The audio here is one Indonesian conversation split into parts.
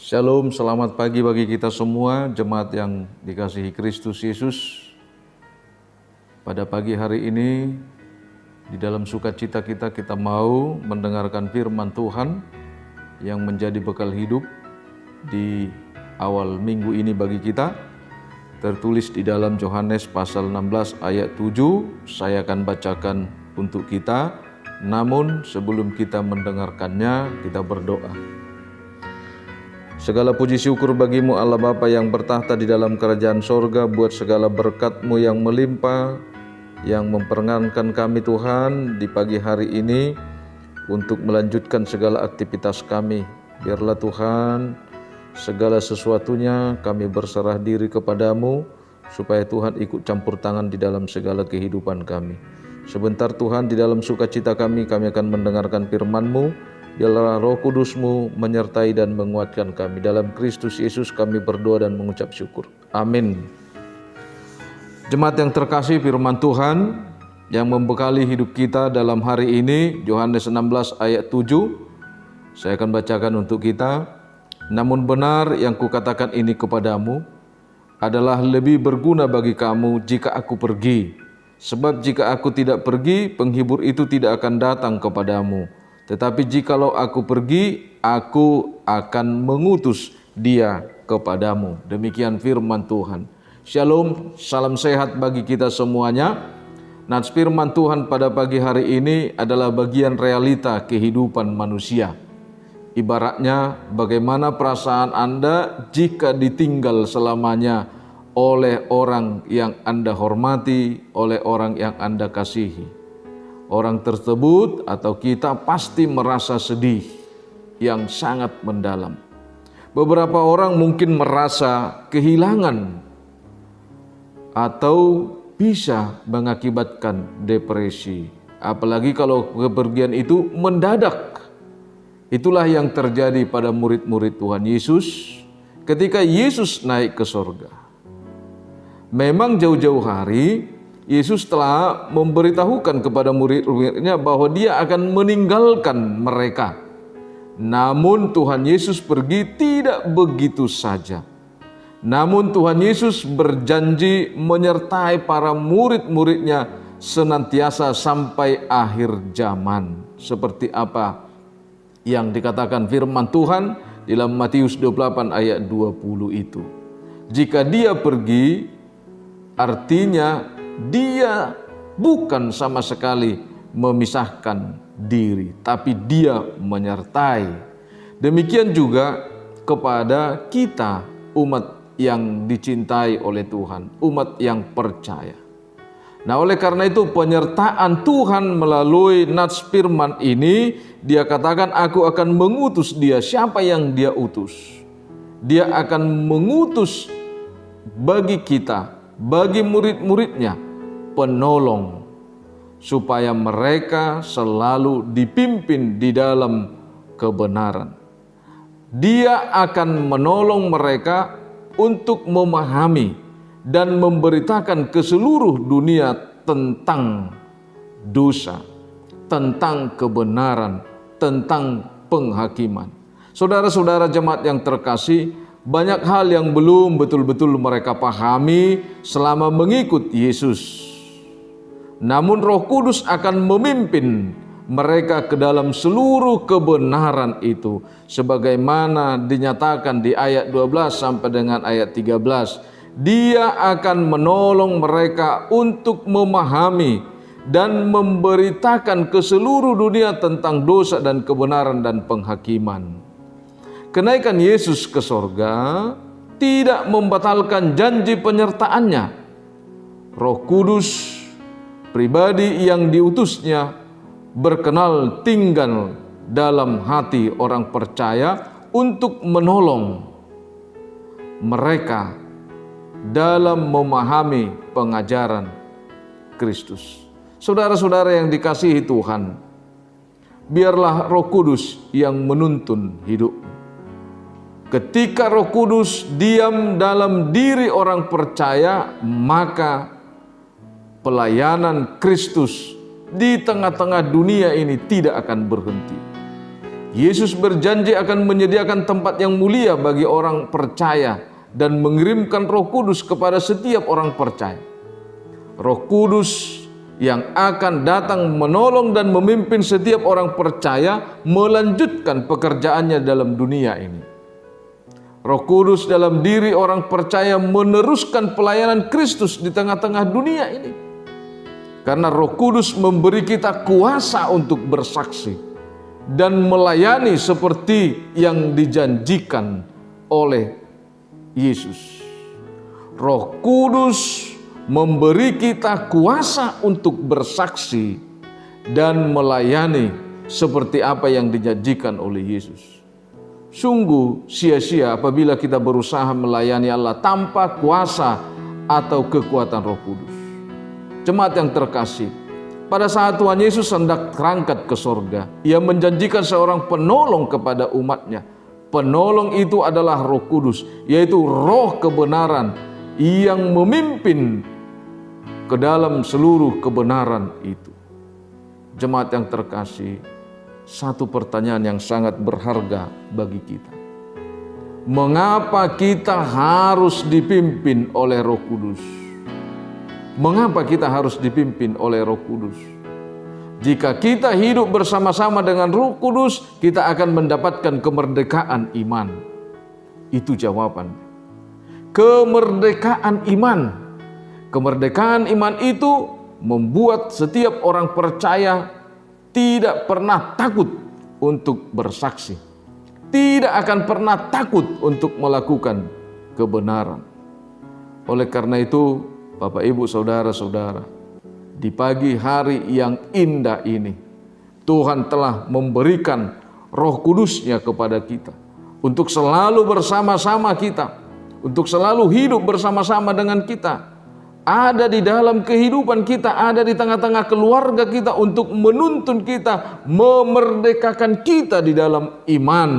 Shalom, selamat pagi bagi kita semua, jemaat yang dikasihi Kristus Yesus. Pada pagi hari ini, di dalam sukacita kita mau mendengarkan firman Tuhan yang menjadi bekal hidup di awal minggu ini bagi kita. Tertulis di dalam Yohanes pasal 16 ayat 7, saya akan bacakan untuk kita. Namun sebelum kita mendengarkannya, kita berdoa. Segala puji syukur bagimu Allah Bapa yang bertahta di dalam kerajaan sorga, buat segala berkat-Mu yang melimpah, yang memperkenankan kami Tuhan di pagi hari ini untuk melanjutkan segala aktivitas kami. Biarlah Tuhan segala sesuatunya kami berserah diri kepadamu, supaya Tuhan ikut campur tangan di dalam segala kehidupan kami. Sebentar Tuhan, di dalam sukacita kami akan mendengarkan firman-Mu. Biarlah Roh Kudus-Mu menyertai dan menguatkan kami. Dalam Kristus Yesus kami berdoa dan mengucap syukur. Amin. Jemaat yang terkasih, firman Tuhan yang membekali hidup kita dalam hari ini, Yohanes 16 ayat 7. Saya akan bacakan untuk kita. Namun benar yang kukatakan ini kepadamu adalah lebih berguna bagi kamu jika aku pergi. Sebab jika aku tidak pergi, penghibur itu tidak akan datang kepadamu. Tetapi jikalau aku pergi, aku akan mengutus dia kepadamu. Demikian firman Tuhan. Shalom, salam sehat bagi kita semuanya. Nats firman Tuhan pada pagi hari ini adalah bagian realita kehidupan manusia. Ibaratnya bagaimana perasaan Anda jika ditinggal selamanya oleh orang yang Anda hormati, oleh orang yang Anda kasihi. Orang tersebut atau kita pasti merasa sedih yang sangat mendalam. Beberapa orang mungkin merasa kehilangan atau bisa mengakibatkan depresi. Apalagi kalau kepergian itu mendadak. Itulah yang terjadi pada murid-murid Tuhan Yesus ketika Yesus naik ke sorga. Memang jauh-jauh hari Yesus telah memberitahukan kepada murid-muridnya bahwa dia akan meninggalkan mereka. Namun Tuhan Yesus pergi tidak begitu saja. Namun Tuhan Yesus berjanji menyertai para murid-muridnya senantiasa sampai akhir zaman. Seperti apa yang dikatakan firman Tuhan dalam Matius 28 ayat 20 itu. Jika dia pergi, artinya dia bukan sama sekali memisahkan diri, tapi dia menyertai. Demikian juga kepada kita, umat yang dicintai oleh Tuhan, umat yang percaya. Nah, oleh karena itu penyertaan Tuhan melalui nats firman ini, dia katakan aku akan mengutus dia. Siapa yang dia utus? Dia akan mengutus bagi kita, bagi murid-muridnya, penolong, supaya mereka selalu dipimpin di dalam kebenaran. Dia akan menolong mereka untuk memahami dan memberitakan ke seluruh dunia tentang dosa, tentang kebenaran, tentang penghakiman. Saudara-saudara jemaat yang terkasih, banyak hal yang belum betul-betul mereka pahami selama mengikut Yesus. Namun Roh Kudus akan memimpin mereka ke dalam seluruh kebenaran itu. Sebagaimana dinyatakan di ayat 12 sampai dengan ayat 13. Dia akan menolong mereka untuk memahami dan memberitakan ke seluruh dunia tentang dosa dan kebenaran dan penghakiman. Kenaikan Yesus ke sorga tidak membatalkan janji penyertaannya. Roh Kudus, pribadi yang diutusnya, berkenal tinggal dalam hati orang percaya untuk menolong mereka dalam memahami pengajaran Kristus. Saudara-saudara yang dikasihi Tuhan, biarlah Roh Kudus yang menuntun hidupmu. Ketika Roh Kudus diam dalam diri orang percaya, maka pelayanan Kristus di tengah-tengah dunia ini tidak akan berhenti. Yesus berjanji akan menyediakan tempat yang mulia bagi orang percaya dan mengirimkan Roh Kudus kepada setiap orang percaya. Roh Kudus yang akan datang menolong dan memimpin setiap orang percaya melanjutkan pekerjaannya dalam dunia ini. Roh Kudus dalam diri orang percaya meneruskan pelayanan Kristus di tengah-tengah dunia ini. Karena Roh Kudus memberi kita kuasa untuk bersaksi dan melayani seperti yang dijanjikan oleh Yesus. Roh Kudus memberi kita kuasa untuk bersaksi dan melayani seperti apa yang dijanjikan oleh Yesus. Sungguh sia-sia apabila kita berusaha melayani Allah tanpa kuasa atau kekuatan Roh Kudus. Jemaat yang terkasih, pada saat Tuhan Yesus hendak terangkat ke sorga, Ia menjanjikan seorang penolong kepada umatnya. Penolong itu adalah Roh Kudus, yaitu roh kebenaran yang memimpin ke dalam seluruh kebenaran itu. Jemaat yang terkasih, satu pertanyaan yang sangat berharga bagi kita. Mengapa kita harus dipimpin oleh Roh Kudus? Mengapa kita harus dipimpin oleh Roh Kudus? Jika kita hidup bersama-sama dengan Roh Kudus, kita akan mendapatkan kemerdekaan iman. Itu jawaban. Kemerdekaan iman. Kemerdekaan iman itu membuat setiap orang percaya tidak pernah takut untuk bersaksi. Tidak akan pernah takut untuk melakukan kebenaran. Oleh karena itu, Bapak, Ibu, Saudara-saudara, di pagi hari yang indah ini, Tuhan telah memberikan Roh Kudus-Nya kepada kita untuk selalu bersama-sama kita, untuk selalu hidup bersama-sama dengan kita, ada di dalam kehidupan kita, ada di tengah-tengah keluarga kita untuk menuntun kita, memerdekakan kita di dalam iman.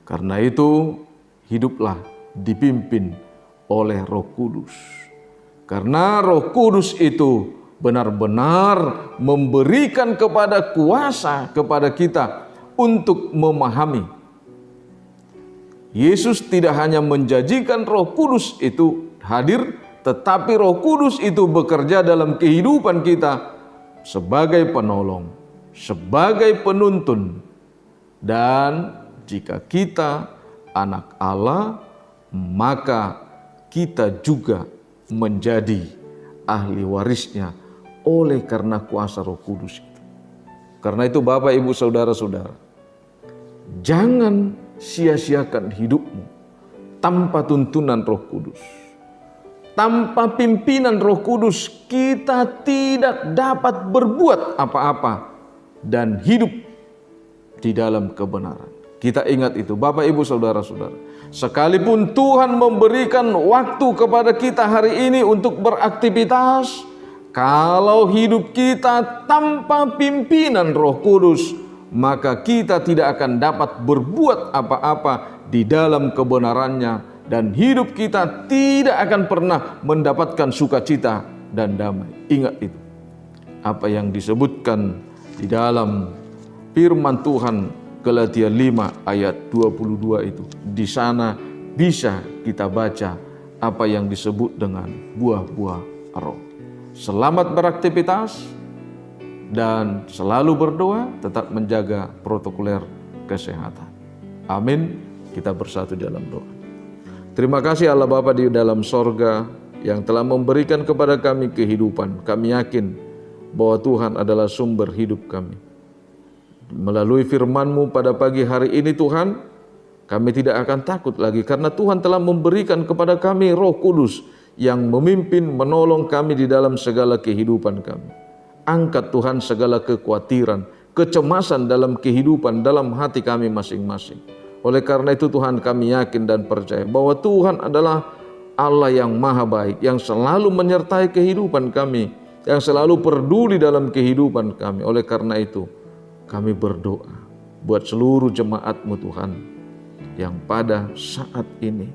Karena itu, hiduplah dipimpin oleh Roh Kudus. Karena Roh Kudus itu benar-benar memberikan kepada kuasa kepada kita untuk memahami. Yesus tidak hanya menjanjikan Roh Kudus itu hadir, tetapi Roh Kudus itu bekerja dalam kehidupan kita sebagai penolong, sebagai penuntun. Dan jika kita anak Allah, maka kita juga menjadi ahli warisnya oleh karena kuasa Roh Kudus itu. Karena itu Bapak, Ibu, Saudara-saudara, jangan sia-siakan hidupmu tanpa tuntunan Roh Kudus. Tanpa pimpinan Roh Kudus kita tidak dapat berbuat apa-apa dan hidup di dalam kebenaran. Kita ingat itu Bapak, Ibu, Saudara-saudara. Sekalipun Tuhan memberikan waktu kepada kita hari ini untuk beraktivitas, kalau hidup kita tanpa pimpinan Roh Kudus, maka kita tidak akan dapat berbuat apa-apa di dalam kebenarannya, dan hidup kita tidak akan pernah mendapatkan sukacita dan damai. Ingat itu. Apa yang disebutkan di dalam firman Tuhan Galatia 5 ayat 22 itu. Di sana bisa kita baca apa yang disebut dengan buah-buah roh. Selamat beraktivitas dan selalu berdoa, tetap menjaga protokoler kesehatan. Amin. Kita bersatu dalam doa. Terima kasih Allah Bapa di dalam sorga yang telah memberikan kepada kami kehidupan. Kami yakin bahwa Tuhan adalah sumber hidup kami. Melalui firman-Mu pada pagi hari ini Tuhan, kami tidak akan takut lagi karena Tuhan telah memberikan kepada kami Roh Kudus yang memimpin, menolong kami di dalam segala kehidupan kami. Angkat Tuhan segala kekhawatiran, kecemasan dalam kehidupan, dalam hati kami masing-masing. Oleh karena itu Tuhan, kami yakin dan percaya bahwa Tuhan adalah Allah yang maha baik, yang selalu menyertai kehidupan kami, yang selalu peduli dalam kehidupan kami. Oleh karena itu kami berdoa buat seluruh jemaat-Mu Tuhan, yang pada saat ini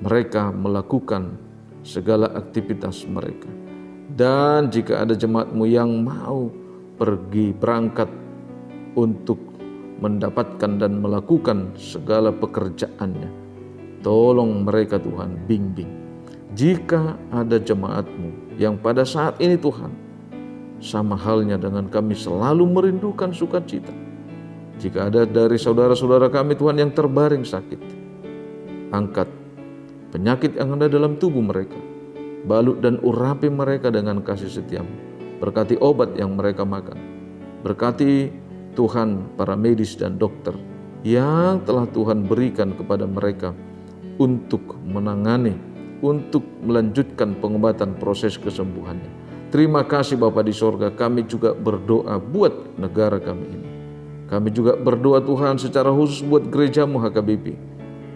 mereka melakukan segala aktivitas mereka. Dan jika ada jemaat-Mu yang mau pergi berangkat untuk mendapatkan dan melakukan segala pekerjaannya. Tolong mereka Tuhan, bimbing. Jika ada jemaat-Mu yang pada saat ini Tuhan, sama halnya dengan kami selalu merindukan sukacita. Jika ada dari saudara-saudara kami Tuhan yang terbaring sakit, angkat penyakit yang ada dalam tubuh mereka. Balut dan urapi mereka dengan kasih setia-Mu. Berkati obat yang mereka makan. Berkati Tuhan para medis dan dokter yang telah Tuhan berikan kepada mereka untuk menangani, untuk melanjutkan pengobatan proses kesembuhannya. Terima kasih Bapa di sorga, kami juga berdoa buat negara kami ini. Kami juga berdoa Tuhan secara khusus buat gereja-Mu HKBP.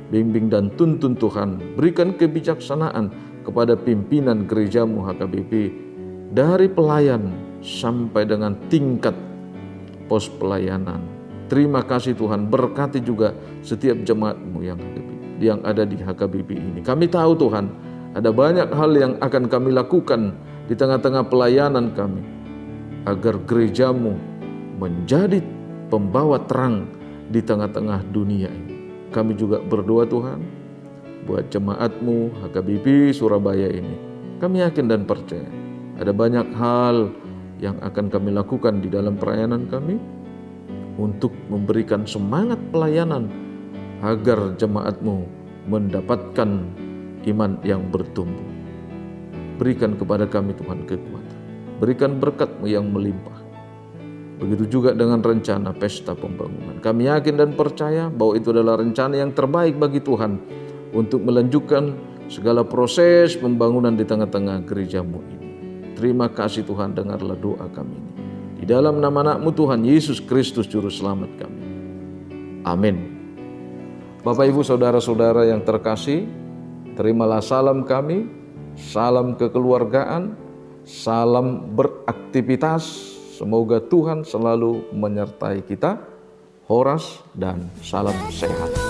Bimbing dan tuntun Tuhan, berikan kebijaksanaan kepada pimpinan gereja-Mu HKBP, dari pelayan sampai dengan tingkat pos pelayanan. Terima kasih Tuhan, berkati juga setiap jemaat-Mu yang ada di HKBP ini. Kami tahu Tuhan, ada banyak hal yang akan kami lakukan di tengah-tengah pelayanan kami, agar gereja-Mu menjadi pembawa terang di tengah-tengah dunia ini. Kami juga berdoa Tuhan, buat jemaat-Mu HKBP Surabaya ini. Kami yakin dan percaya, ada banyak hal yang akan kami lakukan di dalam pelayanan kami untuk memberikan semangat pelayanan agar jemaat-Mu mendapatkan iman yang bertumbuh. Berikan kepada kami Tuhan kekuatan, berikan berkat-Mu yang melimpah. Begitu juga dengan rencana pesta pembangunan. Kami yakin dan percaya bahwa itu adalah rencana yang terbaik bagi Tuhan untuk melanjutkan segala proses pembangunan di tengah-tengah gereja-Mu ini. Terima kasih Tuhan, dengarlah doa kami ini. Di dalam nama anak-Mu Tuhan Yesus Kristus Juru Selamat kami. Amin. Bapak Ibu Saudara-saudara yang terkasih, terimalah salam kami, salam kekeluargaan, salam beraktivitas. Semoga Tuhan selalu menyertai kita. Horas dan salam sehat.